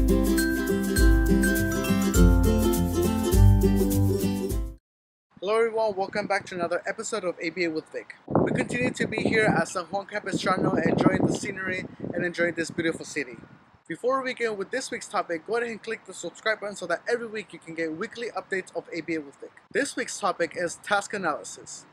Hello everyone, welcome back to another episode of ABA with Vic. We continue to be here at San Juan Campus Channel, enjoying the scenery and enjoying this beautiful city. Before we begin with this week's topic, go ahead and click the subscribe button so that every week you can get weekly updates of ABA with Vic. This week's topic is task analysis.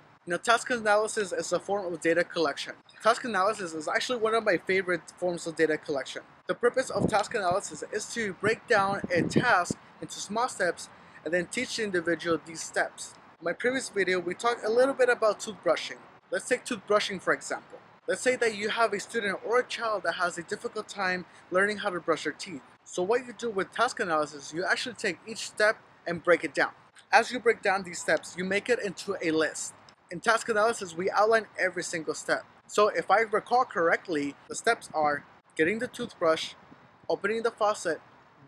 Task analysis is a form of data collection. Task analysis is actually one of my favorite forms of data collection. The purpose of task analysis is to break down a task into small steps and then teach the individual these steps. In my previous video, we talked a little bit about toothbrushing. Let's take toothbrushing for example. Let's say that you have a student or a child that has a difficult time learning how to brush their teeth. So what you do with task analysis, you actually take each step and break it down. As you break down these steps, you make it into a list. In task analysis, we outline every single step. So if I recall correctly, the steps are getting the toothbrush, opening the faucet,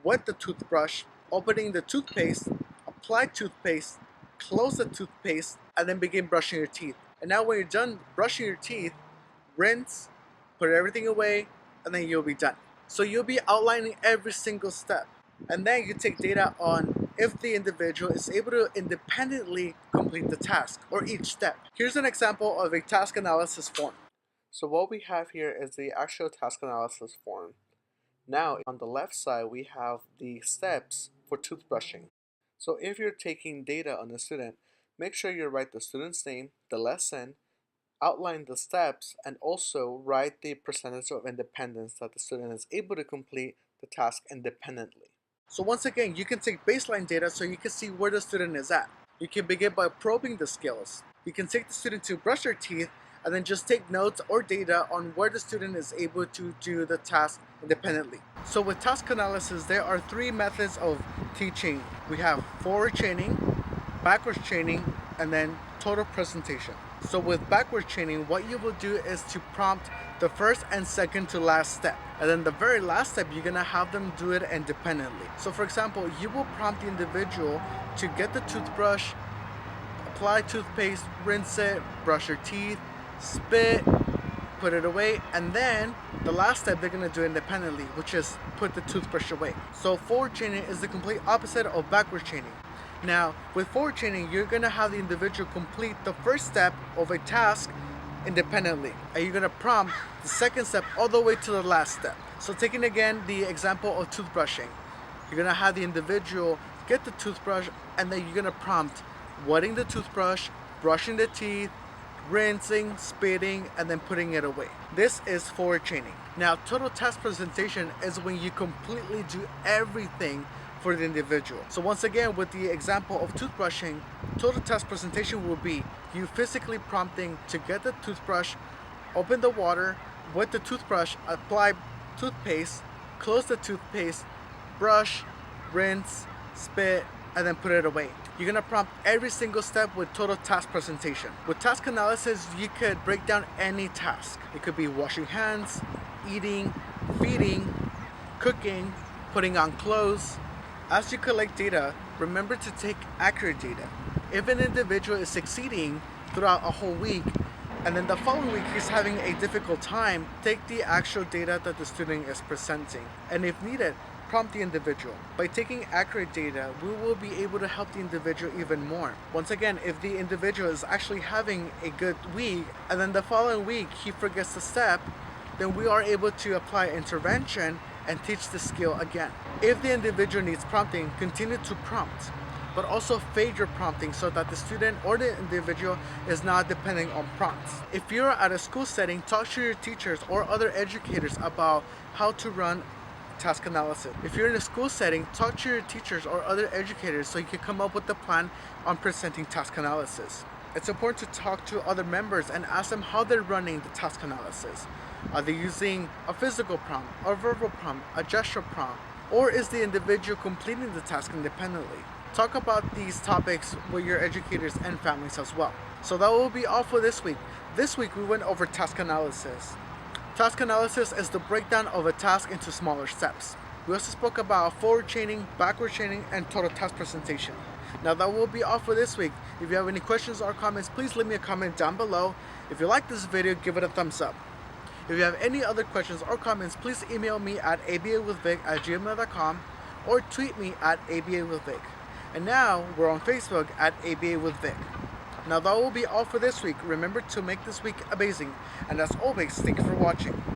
wet the toothbrush, opening the toothpaste, apply toothpaste, close the toothpaste, and then begin brushing your teeth. And now when you're done brushing your teeth, rinse, put everything away, and then you'll be done. So you'll be outlining every single step. And then you take data on if the individual is able to independently complete the task or each step. Here's an example of a task analysis form. So what we have here is the actual task analysis form. Now on the left side we have the steps for toothbrushing. So if you're taking data on a student, make sure you write the student's name, the lesson, outline the steps, and also write the percentage of independence that the student is able to complete the task independently. So once again, you can take baseline data so you can see where the student is at. You can begin by probing the skills. You can take the student to brush their teeth and then just take notes or data on where the student is able to do the task independently. So with task analysis, there are three methods of teaching. We have forward chaining, backwards chaining, and then total presentation. So with backwards chaining, what you will do is to prompt the first and second to last step. And then the very last step, you're gonna have them do it independently. So for example, you will prompt the individual to get the toothbrush, apply toothpaste, rinse it, brush your teeth, spit, put it away, and then the last step they're gonna do independently, which is put the toothbrush away. So forward chaining is the complete opposite of backward chaining. Now, with forward chaining, you're gonna have the individual complete the first step of a task independently, and you're gonna prompt the second step all the way to the last step. So taking again the example of toothbrushing, you're gonna have the individual get the toothbrush, and then you're gonna prompt wetting the toothbrush, brushing the teeth, rinsing, spitting, and then putting it away. This is forward chaining. Now, total task presentation is when you completely do everything for the individual. So once again, with the example of toothbrushing, total task presentation will be you physically prompting to get the toothbrush, open the water, wet the toothbrush, apply toothpaste, close the toothpaste, brush, rinse, spit, and then put it away. You're gonna prompt every single step with total task presentation. With task analysis, you could break down any task. It could be washing hands, eating, feeding, cooking, putting on clothes. As you collect data, remember to take accurate data. If an individual is succeeding throughout a whole week, and then the following week he's having a difficult time, take the actual data that the student is presenting. And if needed, prompt the individual. By taking accurate data, we will be able to help the individual even more. Once again, if the individual is actually having a good week, and then the following week he forgets the step, then we are able to apply intervention and teach the skill again. If the individual needs prompting, continue to prompt, but also fade your prompting so that the student or the individual is not depending on prompts. If you're at a school setting, talk to your teachers or other educators about how to run task analysis. If you're in a school setting, talk to your teachers or other educators so you can come up with a plan on presenting task analysis. It's important to talk to other members and ask them how they're running the task analysis. Are they using a physical prompt, a verbal prompt, a gesture prompt, or is the individual completing the task independently? Talk about these topics with your educators and families as well. So that will be all for this week. This week we went over task analysis. Task analysis is the breakdown of a task into smaller steps. We also spoke about forward chaining, backward chaining, and total task presentation. Now that will be all for this week. If you have any questions or comments, please leave me a comment down below. If you like this video, give it a thumbs up. If you have any other questions or comments, please email me at ABAwithVic@gmail.com or tweet me at ABAwithVic. And now we're on Facebook at ABAwithVic. Now that will be all for this week. Remember to make this week amazing. And as always, thank you for watching.